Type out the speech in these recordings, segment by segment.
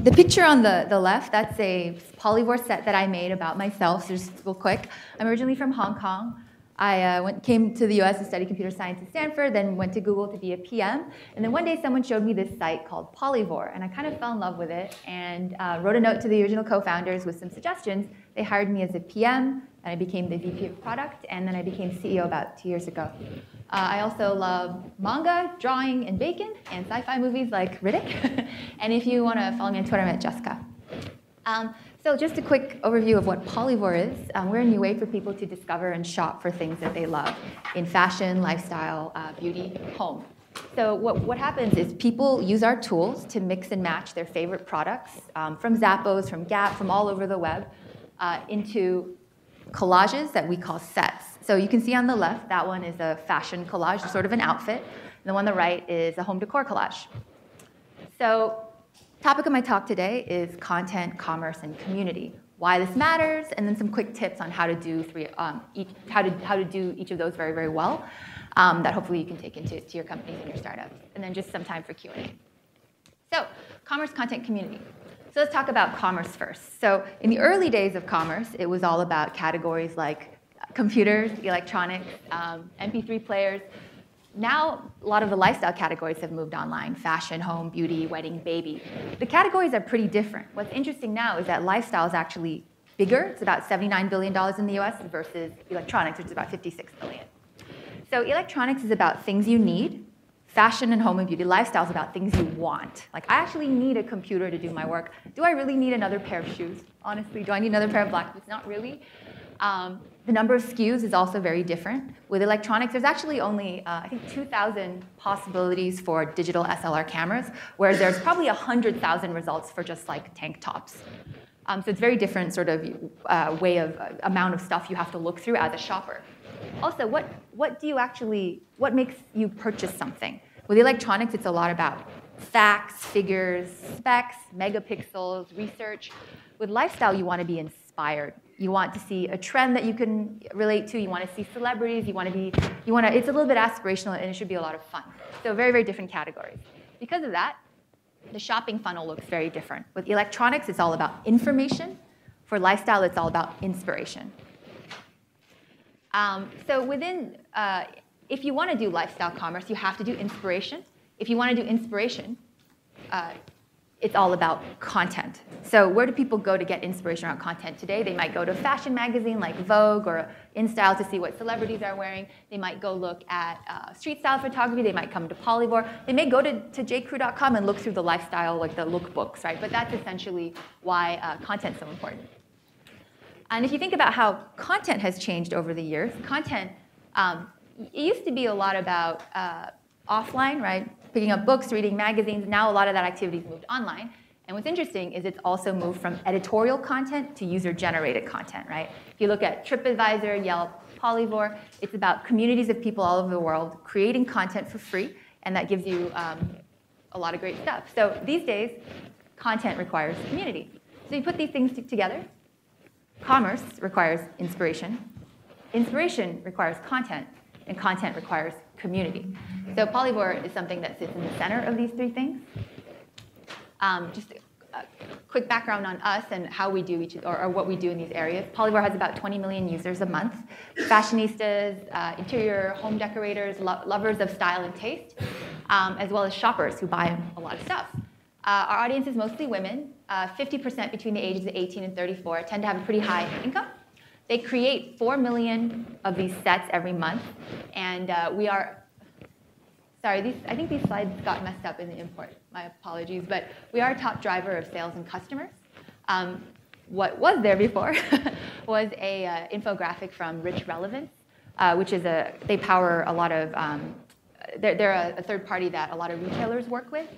The picture on the left, that's a Polyvore set that I made about myself, so just real quick. I'm originally from Hong Kong. I came to the US to study computer science at Stanford, then went to Google to be a PM. And then one day someone showed me this site called Polyvore, and I kind of fell in love with it and wrote a note to the original co-founders with some suggestions. They hired me as a PM, and I became the VP of product, and then I became CEO about 2 years ago. I also love manga, drawing, and bacon, and sci-fi movies like Riddick. And if you want to follow me on Twitter, I'm at Jessica. So just a quick overview of what Polyvore is. We're a new way for people to discover and shop for things that they love in fashion, lifestyle, beauty, home. So what happens is people use our tools to mix and match their favorite products from Zappos, from Gap, from all over the web into collages that we call sets. So you can see on the left, that one is a fashion collage, sort of an outfit. And the one on the right is a home decor collage. So topic of my talk today is content, commerce, and community. Why this matters, and then some quick tips on how to do each of those very, very well that hopefully you can take into your companies and your startups. And then just some time for Q&A. So commerce, content, community. So let's talk about commerce first. So in the early days of commerce, it was all about categories like computers, electronics, MP3 players. Now, a lot of the lifestyle categories have moved online: fashion, home, beauty, wedding, baby. The categories are pretty different. What's interesting now is that lifestyle is actually bigger. It's about $79 billion in the US versus electronics, which is about $56 billion. So electronics is about things you need. Fashion and home and beauty. Lifestyle is about things you want. Like, I actually need a computer to do my work. Do I really need another pair of shoes? Honestly, do I need another pair of black boots? Not really. The number of SKUs is also very different. With electronics, there's actually only, I think, 2,000 possibilities for digital SLR cameras, whereas there's probably 100,000 results for just like tank tops. So it's very different sort of amount of stuff you have to look through as a shopper. Also, what makes you purchase something? With electronics, it's a lot about facts, figures, specs, megapixels, research. With lifestyle, you want to be inspired. You want to see a trend that you can relate to. You want to see celebrities. It's a little bit aspirational, and it should be a lot of fun. So very, very different categories. Because of that, the shopping funnel looks very different. With electronics, it's all about information. For lifestyle, it's all about inspiration. If you want to do lifestyle commerce, you have to do inspiration. If you want to do inspiration, it's all about content. So where do people go to get inspiration around content today? They might go to a fashion magazine like Vogue or InStyle to see what celebrities are wearing. They might go look at street style photography. They might come to Polyvore. They may go to jcrew.com and look through the lifestyle, like the lookbooks, right? But that's essentially why content's so important. And if you think about how content has changed over the years, content, it used to be a lot about offline, right? Picking up books, reading magazines. Now a lot of that activity has moved online. And what's interesting is it's also moved from editorial content to user-generated content, right? If you look at TripAdvisor, Yelp, Polyvore, it's about communities of people all over the world creating content for free, and that gives you a lot of great stuff. So these days, content requires community. So you put these things together. Commerce requires inspiration. Inspiration requires content, and content requires community. So Polyvore is something that sits in the center of these three things. Just a quick background on us and how we do or what we do in these areas. Polyvore has about 20 million users a month. Fashionistas, interior home decorators, lovers of style and taste, as well as shoppers who buy a lot of stuff. Our audience is mostly women. 50% between the ages of 18 and 34 tend to have a pretty high income. They create 4 million of these sets every month, and we are, sorry, I think these slides got messed up in the import. My apologies, but we are a top driver of sales and customers. What was there before was a infographic from Rich Relevance, which is they power a lot of, they're a third party that a lot of retailers work with.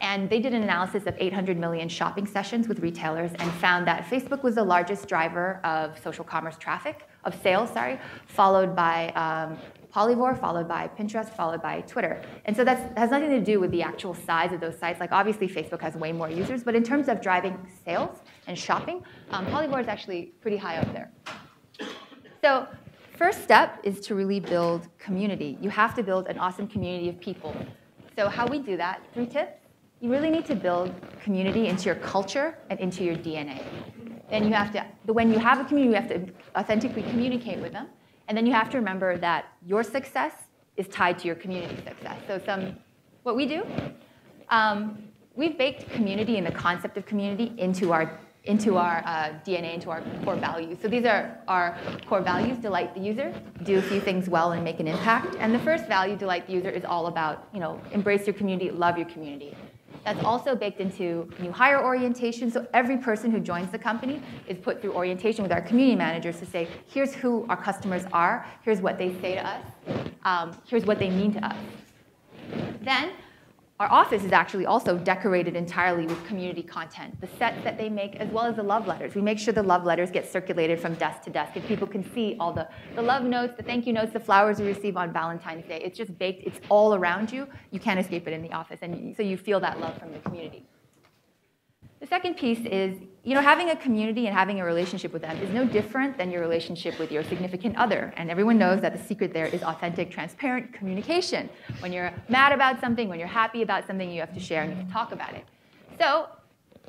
And they did an analysis of 800 million shopping sessions with retailers and found that Facebook was the largest driver of social commerce traffic, of sales, sorry, followed by Polyvore, followed by Pinterest, followed by Twitter. And so that has nothing to do with the actual size of those sites. Like, obviously, Facebook has way more users, but in terms of driving sales and shopping, Polyvore is actually pretty high up there. So first step is to really build community. You have to build an awesome community of people. So how we do that? 3 tips. you really need to build community into your culture and into your DNA. Then you have to, when you have a community, you have to authentically communicate with them. And then you have to remember that your success is tied to your community success. So what we do, we've baked community and the concept of community into our DNA, into our core values. So these are our core values: delight the user, do a few things well, and make an impact. And the first value, delight the user, is all about, embrace your community, love your community. That's also baked into new hire orientation. So every person who joins the company is put through orientation with our community managers to say, here's who our customers are, here's what they say to us, here's what they mean to us. Then, our office is actually also decorated entirely with community content, the sets that they make, as well as the love letters. We make sure the love letters get circulated from desk to desk, and people can see all the love notes, the thank you notes, the flowers we receive on Valentine's Day. It's just baked. It's all around you. You can't escape it in the office, and so you feel that love from the community. The second piece is, having a community and having a relationship with them is no different than your relationship with your significant other. And everyone knows that the secret there is authentic, transparent communication. When you're mad about something, when you're happy about something, you have to share and you have to talk about it. So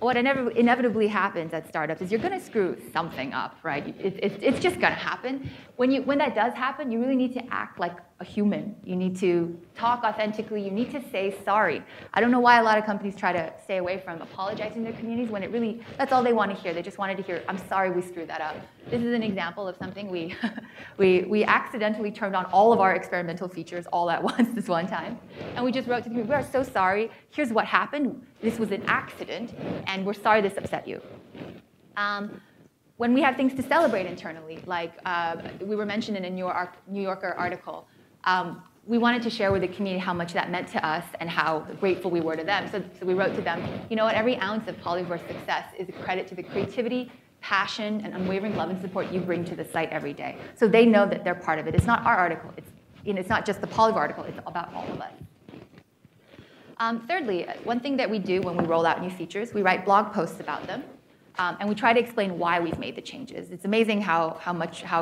what inevitably happens at startups is you're going to screw something up, right? It's just going to happen. When that does happen, you really need to act like a human. You need to talk authentically. You need to say sorry. I don't know why a lot of companies try to stay away from apologizing to their communities when that's all they want to hear. They just wanted to hear, I'm sorry we screwed that up. This is an example of something we accidentally turned on all of our experimental features all at once this one time. And we just wrote to the community, we are so sorry. Here's what happened. This was an accident, and we're sorry this upset you. When we have things to celebrate internally, like we were mentioned in a New Yorker article, we wanted to share with the community how much that meant to us and how grateful we were to them. So we wrote to them, every ounce of Polyvore's success is a credit to the creativity, passion, and unwavering love and support you bring to the site every day. So they know that they're part of it. It's not our article. It's not just the Polyvore article. It's about all of us. Thirdly, one thing that we do when we roll out new features, we write blog posts about them. And we try to explain why we've made the changes. It's amazing how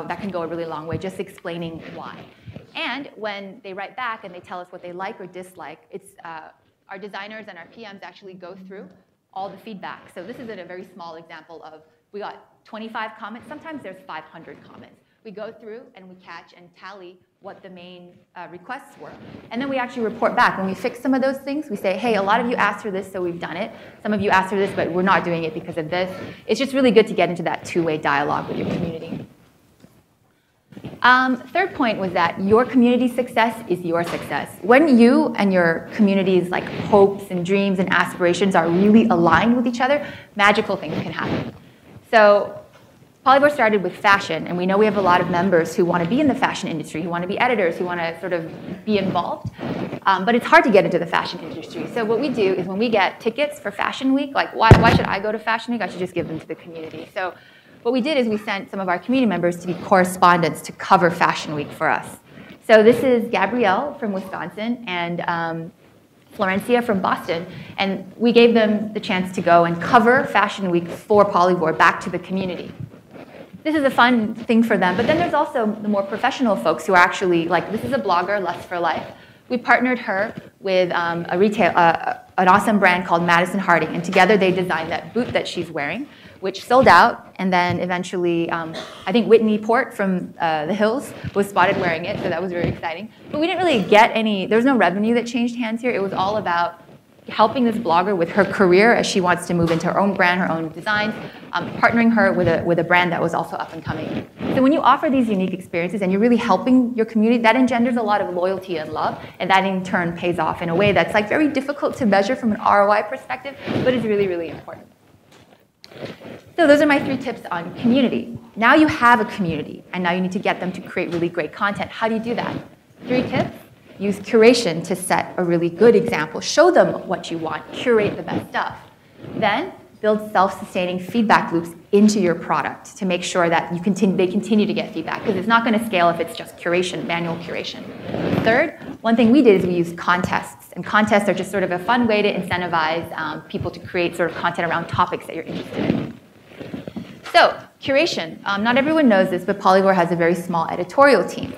that can go a really long way, just explaining why. And when they write back and they tell us what they like or dislike, our designers and our PMs actually go through all the feedback. So this is a very small example of, we got 25 comments. Sometimes there's 500 comments. We go through and we catch and tally what the main requests were. And then we actually report back. When we fix some of those things, we say, hey, a lot of you asked for this, so we've done it. Some of you asked for this, but we're not doing it because of this. It's just really good to get into that two-way dialogue with your community. Third point was that your community success is your success. When you and your community's hopes and dreams and aspirations are really aligned with each other, magical things can happen. So Polyvore started with fashion, and we know we have a lot of members who want to be in the fashion industry, who want to be editors, who want to sort of be involved. But it's hard to get into the fashion industry. So what we do is when we get tickets for Fashion Week, why should I go to Fashion Week? I should just give them to the community. So what we did is we sent some of our community members to be correspondents to cover Fashion Week for us. So this is Gabrielle from Wisconsin and Florencia from Boston, and we gave them the chance to go and cover Fashion Week for Polyvore back to the community. This is a fun thing for them, but then there's also the more professional folks who are actually this is a blogger, Lust for Life. We partnered her with an awesome brand called Madison Harding, and together they designed that boot that she's wearing, which sold out, and then eventually, I think Whitney Port from the Hills was spotted wearing it, so that was very exciting. But we didn't really get there was no revenue that changed hands here. It was all about helping this blogger with her career as she wants to move into her own brand, her own designs, partnering her with a brand that was also up and coming. So when you offer these unique experiences and you're really helping your community, that engenders a lot of loyalty and love, and that in turn pays off in a way that's very difficult to measure from an ROI perspective, but is really, really important. So those are my 3 tips on community. Now you have a community, and now you need to get them to create really great content. How do you do that? 3 tips. Use curation to set a really good example. Show them what you want. Curate the best stuff. Then build self-sustaining feedback loops into your product to make sure that they continue to get feedback, because it's not going to scale if it's just curation, manual curation. Third, one thing we did is we used contests. And contests are just sort of a fun way to incentivize people to create sort of content around topics that you're interested in. So, curation. Not everyone knows this, but Polyvore has a very small editorial team.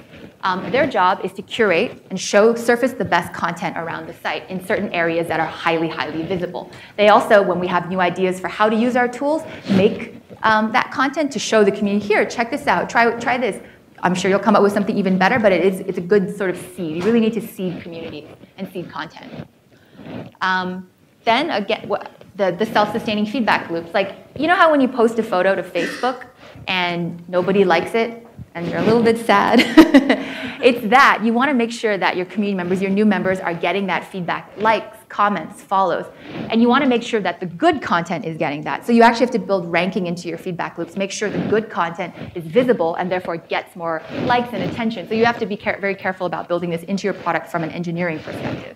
Their job is to curate and surface the best content around the site in certain areas that are highly, highly visible. They also, when we have new ideas for how to use our tools, make that content to show the community, here, check this out, try this. I'm sure you'll come up with something even better, but it's a good sort of seed. You really need to seed community and seed content. Then again, the self-sustaining feedback loops. Like, you know how when you post a photo to Facebook and nobody likes it and you're a little bit sad? It's that. You want to make sure that your community members, your new members, are getting that feedback, likes, comments, follows. And you want to make sure that the good content is getting that. So you actually have to build ranking into your feedback loops, make sure the good content is visible and therefore gets more likes and attention. So you have to be very careful about building this into your product from an engineering perspective.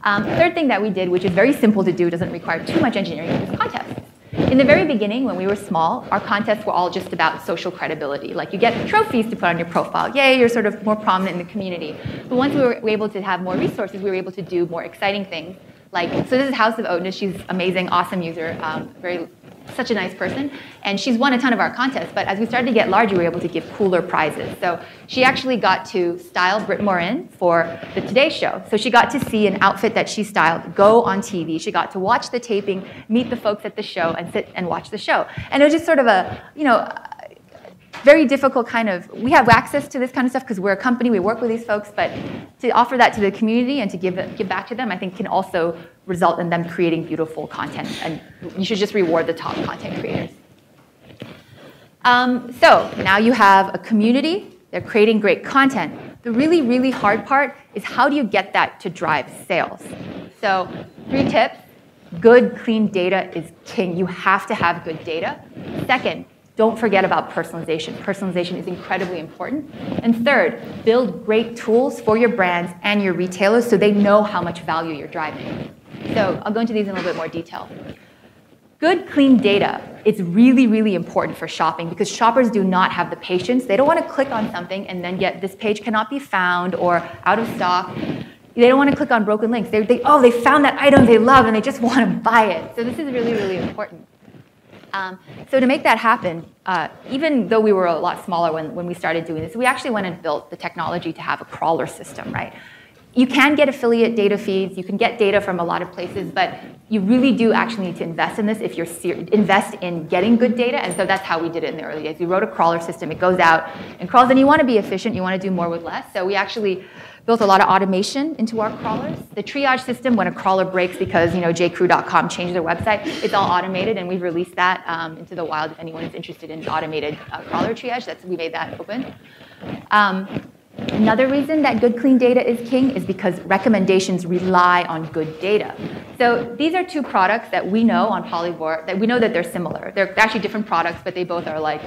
Third thing that we did, which is very simple to do, doesn't require too much engineering, is contests. In the very beginning, when we were small, our contests were all just about social credibility. Like, you get trophies to put on your profile. Yay, you're sort of more prominent in the community. But once we were able to have more resources, we were able to do more exciting things. Like, so this is House of Oatness. She's amazing, awesome user, such a nice person. And she's won a ton of our contests. But as we started to get larger, we were able to give cooler prizes. So she actually got to style Britt Morin for the Today Show. So she got to see an outfit that she styled go on TV. She got to watch the taping, meet the folks at the show, and sit and watch the show. And it was just sort of a, very difficult kind of, we have access to this kind of stuff because we're a company, we work with these folks, but to offer that to the community and to give back to them, I think can also result in them creating beautiful content. And you should just reward the top content creators. So now you have a community, they're creating great content. The really, really hard part is how do you get that to drive sales? So 3 tips. Good, clean data is king. You have to have good data. Second, don't forget about personalization. Personalization is incredibly important. And third, build great tools for your brands and your retailers so they know how much value you're driving. So I'll go into these in a little bit more detail. Good, clean data is really, really important for shopping because shoppers do not have the patience. They don't want to click on something and then get this page cannot be found or out of stock. They don't want to click on broken links. They found that item they love and they just want to buy it. So this is really, really important. So to make that happen, even though we were a lot smaller when we started doing this, we actually went and built the technology to have a crawler system, right? You can get affiliate data feeds, you can get data from a lot of places, but you really do actually need to invest in this if you're invest in getting good data, and so that's how we did it in the early days. We wrote a crawler system, it goes out and crawls, and you want to be efficient, you want to do more with less, so we actually built a lot of automation into our crawlers. The triage system, when a crawler breaks because jcrew.com changed their website, it's all automated, and we've released that into the wild if anyone is interested in automated crawler triage. We made that open. Another reason that good, clean data is king is because recommendations rely on good data. So these are 2 products that we know on Polyvore, that we know that they're similar. They're actually different products, but they both are like,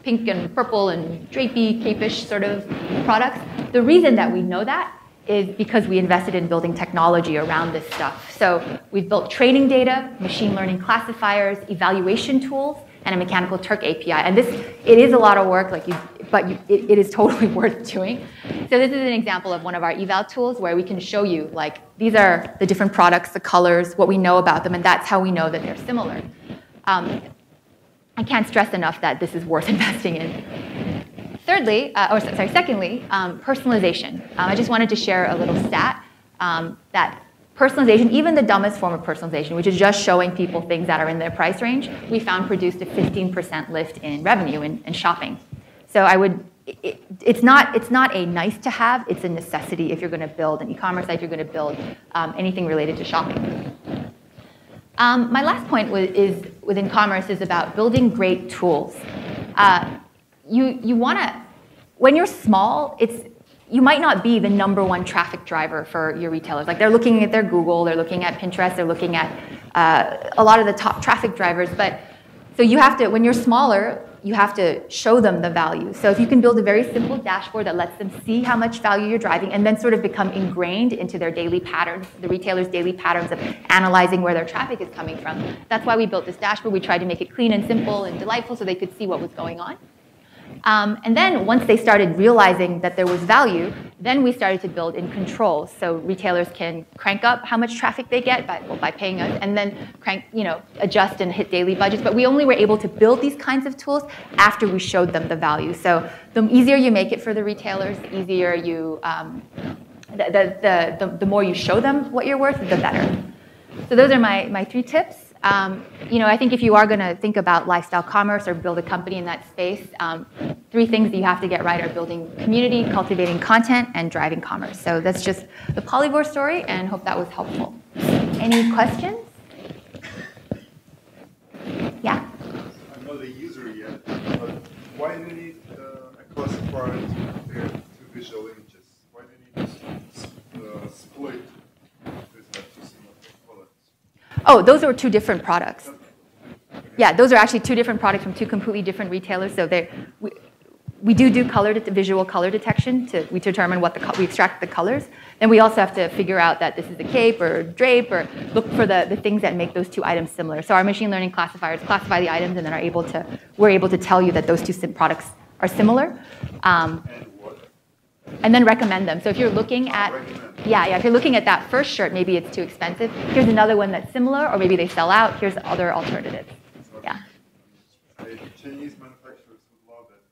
pink and purple and drapey, cape-ish sort of products. The reason that we know that is because we invested in building technology around this stuff. So we've built training data, machine learning classifiers, evaluation tools, and a Mechanical Turk API. And it is a lot of work, but it is totally worth doing. So this is an example of one of our eval tools where we can show you, like, these are the different products, the colors, what we know about them, and that's how we know that they're similar. I can't stress enough that this is worth investing in. Secondly, personalization. I just wanted to share a little stat that personalization, even the dumbest form of personalization, which is just showing people things that are in their price range, we found produced a 15% lift in revenue in shopping. So it's not a nice to have, it's a necessity if you're going to build an e-commerce site, if you're going to build anything related to shopping. My last point within commerce is about building great tools. You want to, when you're small, you might not be the #1 traffic driver for your retailers. Like, they're looking at their Google, they're looking at Pinterest, they're looking at a lot of the top traffic drivers. But so you have to, when you're smaller, you have to show them the value. So if you can build a very simple dashboard that lets them see how much value you're driving and then sort of become ingrained into their daily patterns, the retailer's daily patterns of analyzing where their traffic is coming from. That's why we built this dashboard. We tried to make it clean and simple and delightful so they could see what was going on. And then once they started realizing that there was value, Then we started to build in controls, so retailers can crank up how much traffic they get by paying us, and then adjust and hit daily budgets. But we only were able to build these kinds of tools after we showed them the value. So the easier you make it for the retailers, the easier you, the more you show them what you're worth, the better. So those are my 3 tips. I think if you are going to think about lifestyle commerce or build a company in that space, 3 things that you have to get right are building community, cultivating content, and driving commerce. So that's just the Polyvore story, and hope that was helpful. Any questions? Yeah? I'm not a user yet, but why do you need a classifier to compare 2 visual images? Why do you need to split? Oh, those are 2 different products. Yeah, those are actually 2 different products from 2 completely different retailers. So we do visual color detection. We determine we extract the colors. Then we also have to figure out that this is a cape or drape, or look for the things that make those 2 items similar. So our machine learning classifiers classify the items, and then we're able to tell you that those 2 products are similar. And then recommend them. So if you're looking at, if you're looking at that first shirt, maybe it's too expensive. Here's another one that's similar, or maybe they sell out. Here's other alternatives. Yeah. Chinese manufacturers would love that.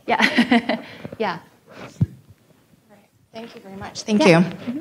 Yeah. Yeah. All right. Thank you very much. Thank you. Mm-hmm.